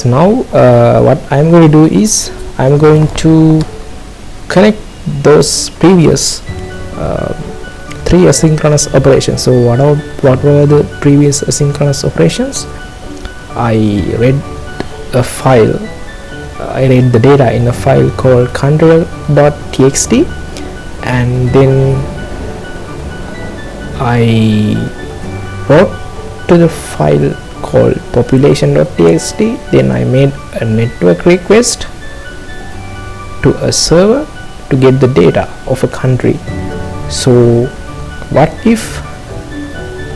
yes, now what I'm going to do is I'm going to connect those previous three asynchronous operations. So what were the previous asynchronous operations? I read a file, I read the data in a file called control.txt, and then I wrote to the file called population.txt. Then I made a network request to a server to get the data of a country. So what if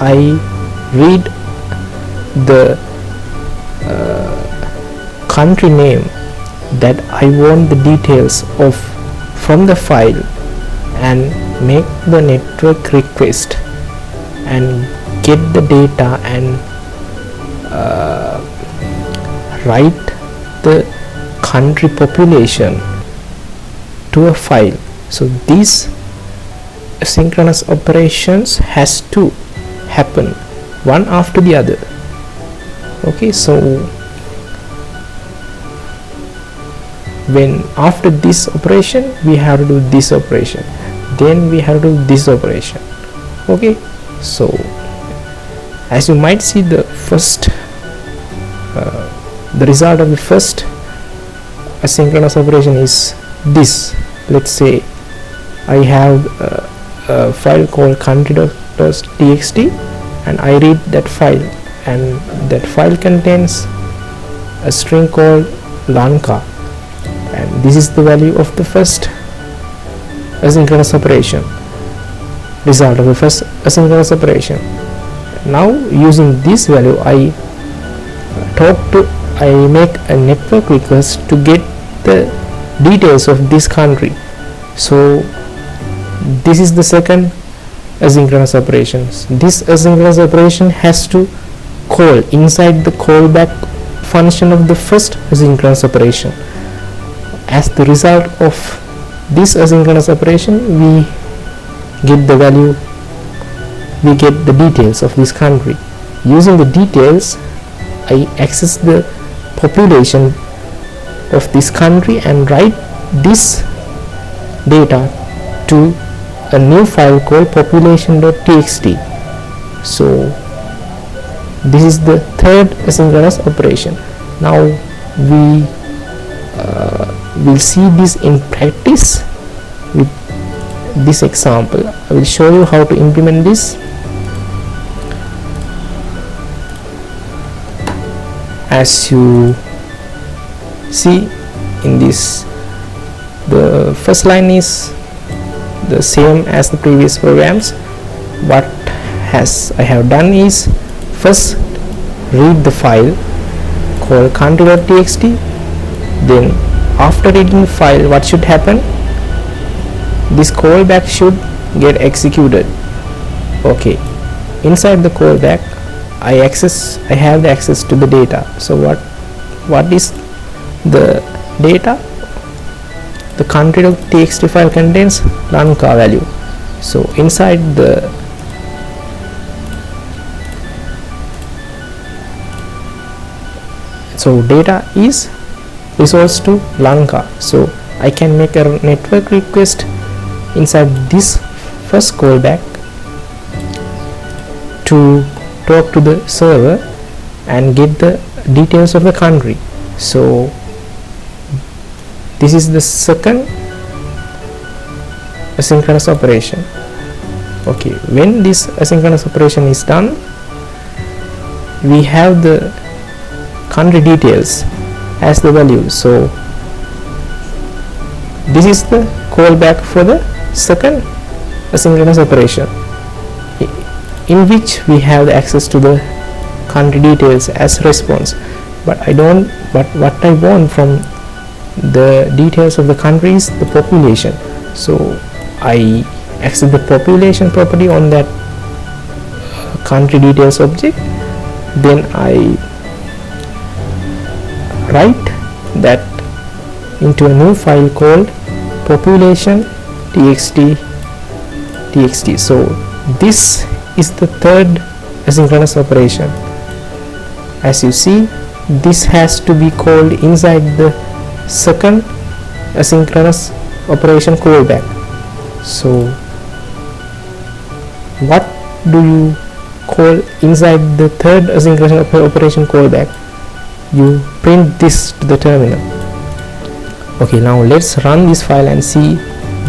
I read the country name that I want the details of from the file and make the network request and get the data and write the country population to a file? So these asynchronous operations has to happen one after the other. Okay, so when after this operation we have to do this operation, then we have to do this operation. Okay, so as you might see, the first the result of the first asynchronous operation is this. Let's say I have a file called country.txt and I read that file, and that file contains a string called Lanka, and this is the value of the first asynchronous operation, result of the first asynchronous operation. Now using this value I make a network request to get the details of this country. So this is the second asynchronous operation. This asynchronous operation has to call inside the callback function of the first asynchronous operation. As the result of this asynchronous operation, we get the value, we get the details of this country. Using the details, I access the population of this country and write this data to a new file called population.txt. So this is the third asynchronous operation. Now we will see this in practice with this example. I will show you how to implement this. As you see in this, the first line is the same as the previous programs. What I have done is first read the file called country.txt. Then after reading the file, what should happen? This callback should get executed. Okay, inside the callback I have the access to the data. So what is the data? The country.txt file contains Lanka value. So inside the data is resource to Lanka. So I can make a network request inside this first callback to talk to the server and get the details of the country. So this is the second asynchronous operation. Okay, when this asynchronous operation is done, we have the country details as the value. So this is the callback for the second asynchronous operation, in which we have the access to the country details as response. But what I want from the details of the country is the population. So I access the population property on that country details object. Then I write that into a new file called population.txt. So this is the third asynchronous operation. As you see, this has to be called inside the second asynchronous operation callback. So what do you call inside the third asynchronous operation callback? You print this to the terminal. Okay, now let's run this file and see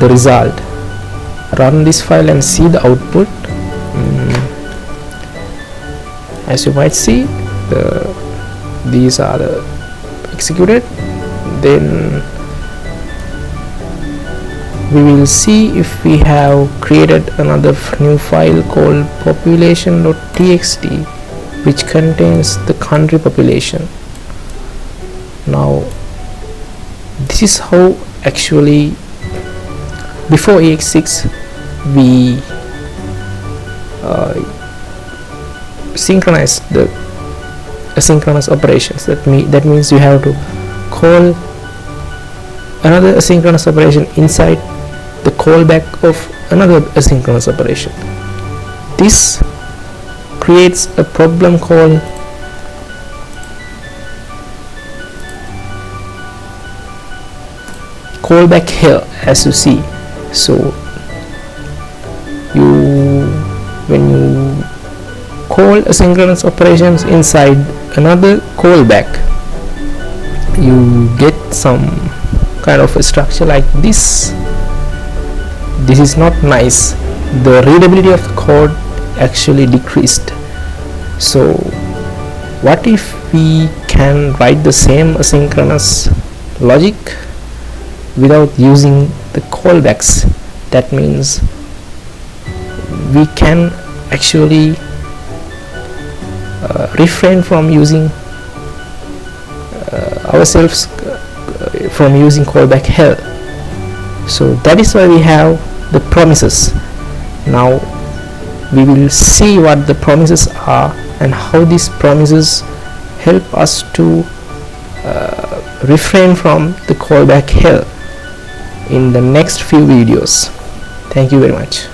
the result. Run this file and see the output. As you might see, these are executed. Then we will see if we have created another new file called population.txt, which contains the country population. Now this is how actually before AX6 we synchronize the asynchronous operations. That means you have to call another asynchronous operation inside the callback of another asynchronous operation. This creates a problem called callback here, as you see. So when you call asynchronous operations inside another callback, you get some kind of a structure like this. This is not nice. The readability of the code actually decreased. So what if we can write the same asynchronous logic without using the callbacks? That means we can actually refrain from using ourselves from using callback here. So that is why we have the promises. Now we will see what the promises are and how these promises help us to refrain from the callback here in the next few videos. Thank you very much.